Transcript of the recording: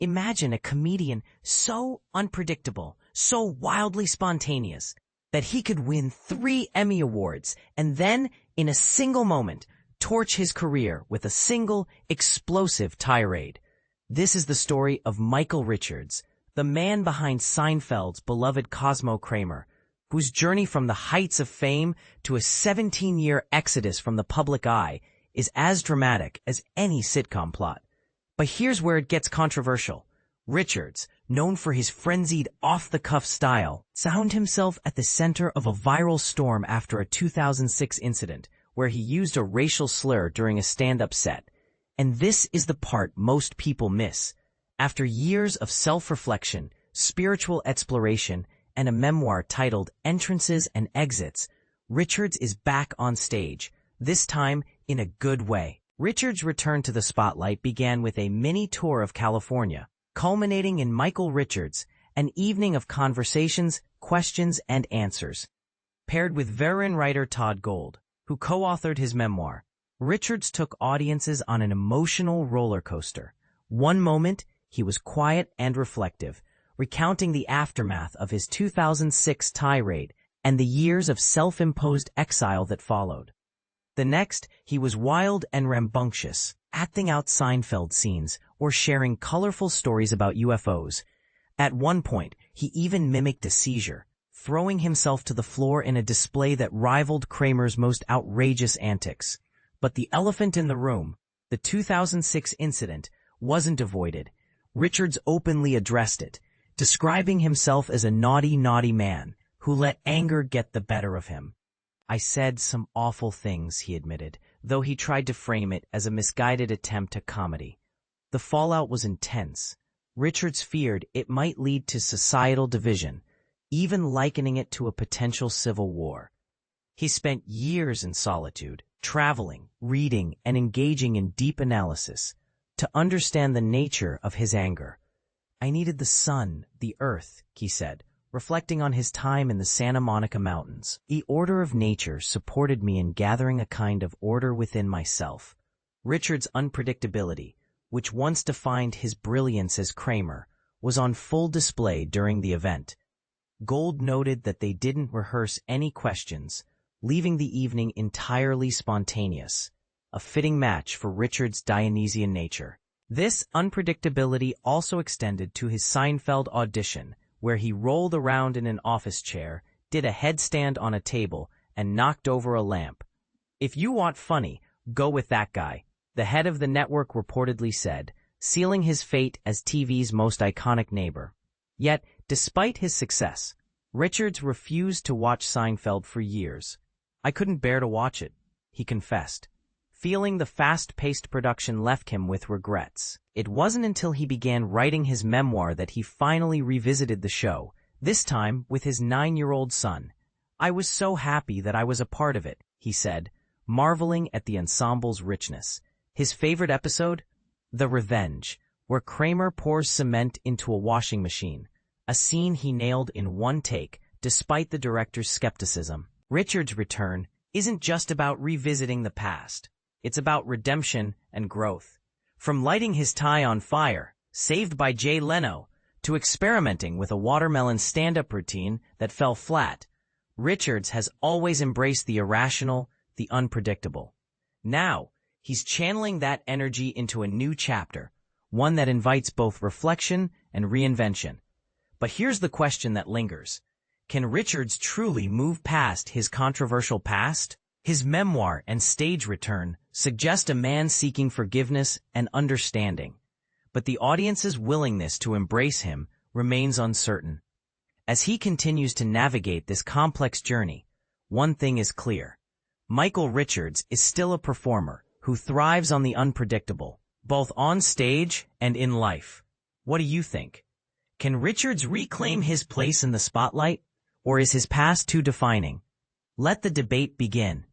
Imagine a comedian so unpredictable, so wildly spontaneous, that he could win 3 Emmy Awards and then, in a single moment, torch his career with a single, explosive tirade. This is the story of Michael Richards, the man behind Seinfeld's beloved Cosmo Kramer, whose journey from the heights of fame to a 17-year exodus from the public eye is as dramatic as any sitcom plot. But here's where it gets controversial. Richards, known for his frenzied, off-the-cuff style, found himself at the center of a viral storm after a 2006 incident where he used a racial slur during a stand-up set. And this is the part most people miss. After years of self-reflection, spiritual exploration, and a memoir titled Entrances and Exits, Richards is back on stage, this time in a good way. Richards' return to the spotlight began with a mini tour of California, culminating in Michael Richards, an evening of conversations, questions, and answers. Paired with veteran writer Todd Gold, who co-authored his memoir, Richards took audiences on an emotional roller coaster. One moment, he was quiet and reflective, recounting the aftermath of his 2006 tirade and the years of self-imposed exile that followed. The next, he was wild and rambunctious, acting out Seinfeld scenes or sharing colorful stories about UFOs. At one point, he even mimicked a seizure, throwing himself to the floor in a display that rivaled Kramer's most outrageous antics. But the elephant in the room, the 2006 incident, wasn't avoided. Richards openly addressed it, describing himself as a naughty man who let anger get the better of him. "I said some awful things," he admitted, though he tried to frame it as a misguided attempt at comedy. The fallout was intense. Richards feared it might lead to societal division, even likening it to a potential civil war. He spent years in solitude, traveling, reading, and engaging in deep analysis to understand the nature of his anger. "I needed the sun, the earth," he said, reflecting on his time in the Santa Monica Mountains. "The order of nature supported me in gathering a kind of order within myself." Richards' unpredictability, which once defined his brilliance as Kramer, was on full display during the event. Gold noted that they didn't rehearse any questions, leaving the evening entirely spontaneous, a fitting match for Richards' Dionysian nature. This unpredictability also extended to his Seinfeld audition, where he rolled around in an office chair, did a headstand on a table, and knocked over a lamp. "If you want funny, go with that guy," the head of the network reportedly said, sealing his fate as TV's most iconic neighbor. Yet, despite his success, Richards refused to watch Seinfeld for years. "I couldn't bear to watch it," he confessed, feeling the fast-paced production left him with regrets. It wasn't until he began writing his memoir that he finally revisited the show, this time with his 9-year-old son. "I was so happy that I was a part of it," he said, marveling at the ensemble's richness. His favorite episode? The Revenge, where Kramer pours cement into a washing machine, a scene he nailed in one take, despite the director's skepticism. Richards' return isn't just about revisiting the past. It's about redemption and growth. From lighting his tie on fire, saved by Jay Leno, to experimenting with a watermelon stand-up routine that fell flat, Richards has always embraced the irrational, the unpredictable. Now, he's channeling that energy into a new chapter, one that invites both reflection and reinvention. But here's the question that lingers. Can Richards truly move past his controversial past? His memoir and stage return suggest a man seeking forgiveness and understanding, but the audience's willingness to embrace him remains uncertain. As he continues to navigate this complex journey, one thing is clear. Michael Richards is still a performer who thrives on the unpredictable, both on stage and in life. What do you think? Can Richards reclaim his place in the spotlight, or is his past too defining? Let the debate begin.